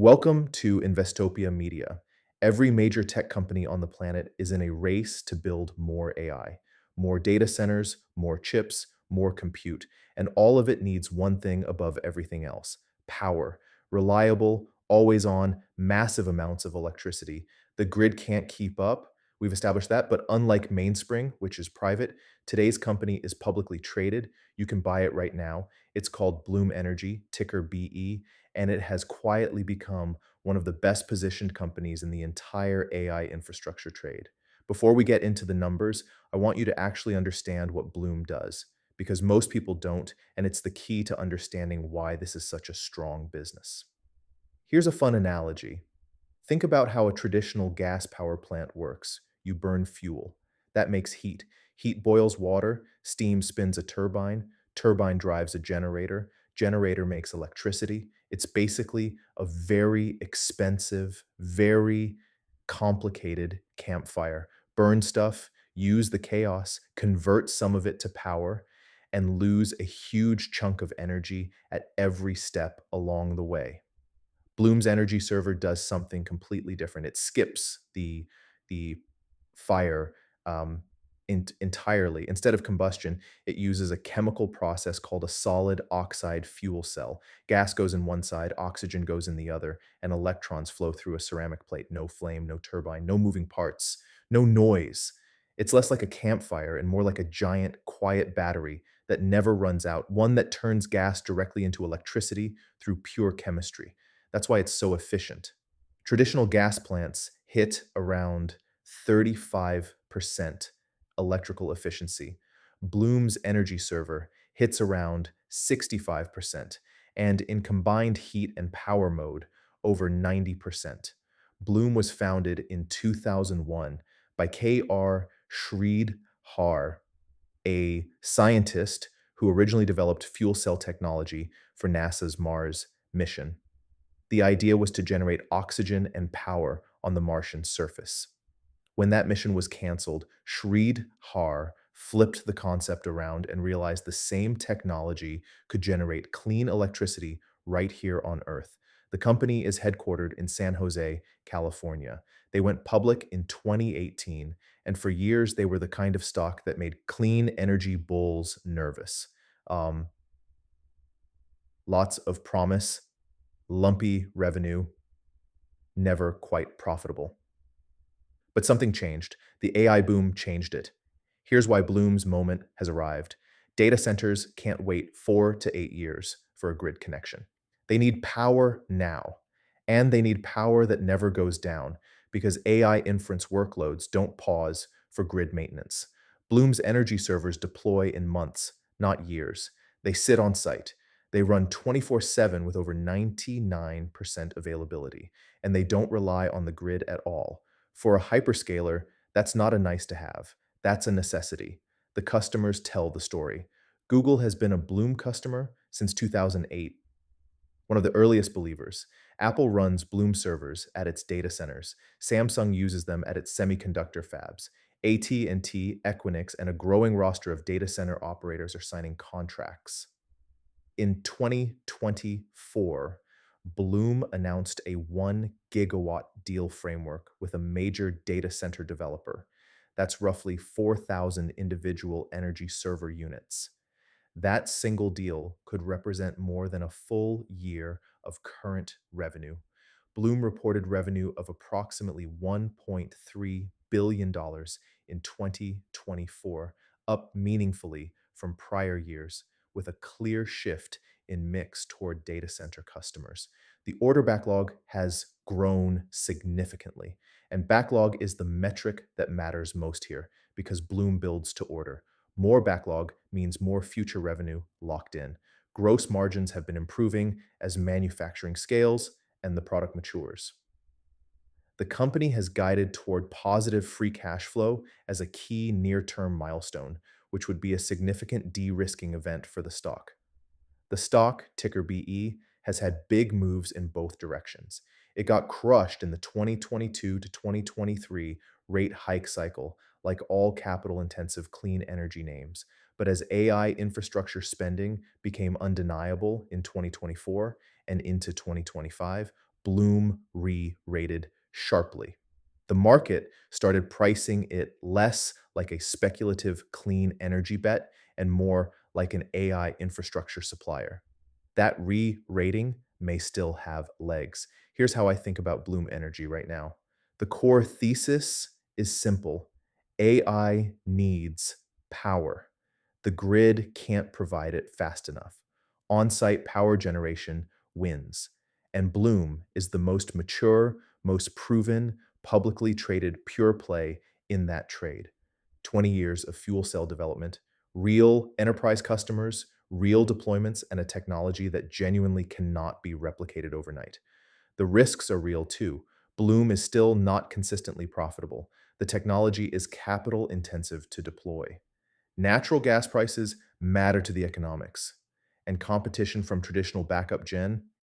Welcome to Investopia-Media. Every major tech company on the planet is in a race to build more AI, more data centers, more chips, more compute, and all of it needs one thing above everything else: power. Reliable, always on, massive amounts of electricity. The grid can't keep up. We've established that, but unlike Mainspring, which is private, today's company is publicly traded. You can buy it right now. It's called Bloom Energy, ticker BE, and it has quietly become one of the best positioned companies in the entire AI infrastructure trade. Before we get into the numbers, I want you to actually understand what Bloom does, because most people don't, and it's the key to understanding why this is such a strong business. Here's a fun analogy. Think about how a traditional gas power plant works. You burn fuel. That makes heat. Heat boils water, steam spins a turbine, turbine drives a generator, generator makes electricity. It's basically a very expensive, very complicated campfire. Burn stuff, use the chaos, convert some of it to power, and lose a huge chunk of energy at every step along the way. Bloom's energy server does something completely different. It skips the fire entirely. Instead of combustion, it uses a chemical process called a solid oxide fuel cell. Gas goes in one side, oxygen goes in the other, and electrons flow through a ceramic plate. No flame, no turbine, no moving parts, no noise. It's less like a campfire and more like a giant, quiet battery that never runs out, one that turns gas directly into electricity through pure chemistry. That's why it's so efficient. Traditional gas plants hit around 35% electrical efficiency. Bloom's energy server hits around 65%, and in combined heat and power mode, over 90%. Bloom was founded in 2001 by K.R. Sridhar, a scientist who originally developed fuel cell technology for NASA's Mars mission. The idea was to generate oxygen and power on the Martian surface. When that mission was canceled, Sridhar flipped the concept around and realized the same technology could generate clean electricity right here on Earth. The company is headquartered in San Jose, California. They went public in 2018, and for years they were the kind of stock that made clean energy bulls nervous. Um, Lots of promise, lumpy revenue, never quite profitable. But something changed. The AI boom changed it. Here's why Bloom's moment has arrived. Data centers can't wait 4 to 8 years for a grid connection. They need power now, and they need power that never goes down because AI inference workloads don't pause for grid maintenance. Bloom's energy servers deploy in months, not years. They sit on site. They run 24/7 with over 99% availability, and they don't rely on the grid at all. For a hyperscaler, that's not a nice to have. That's a necessity. The customers tell the story. Google has been a Bloom customer since 2008, one of the earliest believers. Apple runs Bloom servers at its data centers. Samsung uses them at its semiconductor fabs. AT&T, Equinix, and a growing roster of data center operators are signing contracts. In 2024, Bloom announced a 1 gigawatt deal framework with a major data center developer. That's roughly 4,000 individual energy server units. That single deal could represent more than a full year of current revenue. Bloom reported revenue of approximately $1.3 billion in 2024, up meaningfully from prior years, with a clear shift in mix toward data center customers. The order backlog has grown significantly, and backlog is the metric that matters most here because Bloom builds to order. More backlog means more future revenue locked in. Gross margins have been improving as manufacturing scales and the product matures. The company has guided toward positive free cash flow as a key near-term milestone, which would be a significant de-risking event for the stock. The stock, ticker BE, has had big moves in both directions. It got crushed in the 2022 to 2023 rate hike cycle, like all capital-intensive clean energy names. But as AI infrastructure spending became undeniable in 2024 and into 2025, Bloom re-rated sharply. The market started pricing it less like a speculative clean energy bet and more like an AI infrastructure supplier. That re-rating may still have legs. Here's how I think about Bloom Energy right now. The core thesis is simple. AI needs power. The grid can't provide it fast enough. On-site power generation wins. And Bloom is the most mature, most proven, publicly traded pure play in that trade. 20 years of fuel cell development, real enterprise customers, real deployments, and a technology that genuinely cannot be replicated overnight. The risks are real too. Bloom is still not consistently profitable. The technology is capital intensive to deploy. Natural gas prices matter to the economics, and competition from traditional backup gen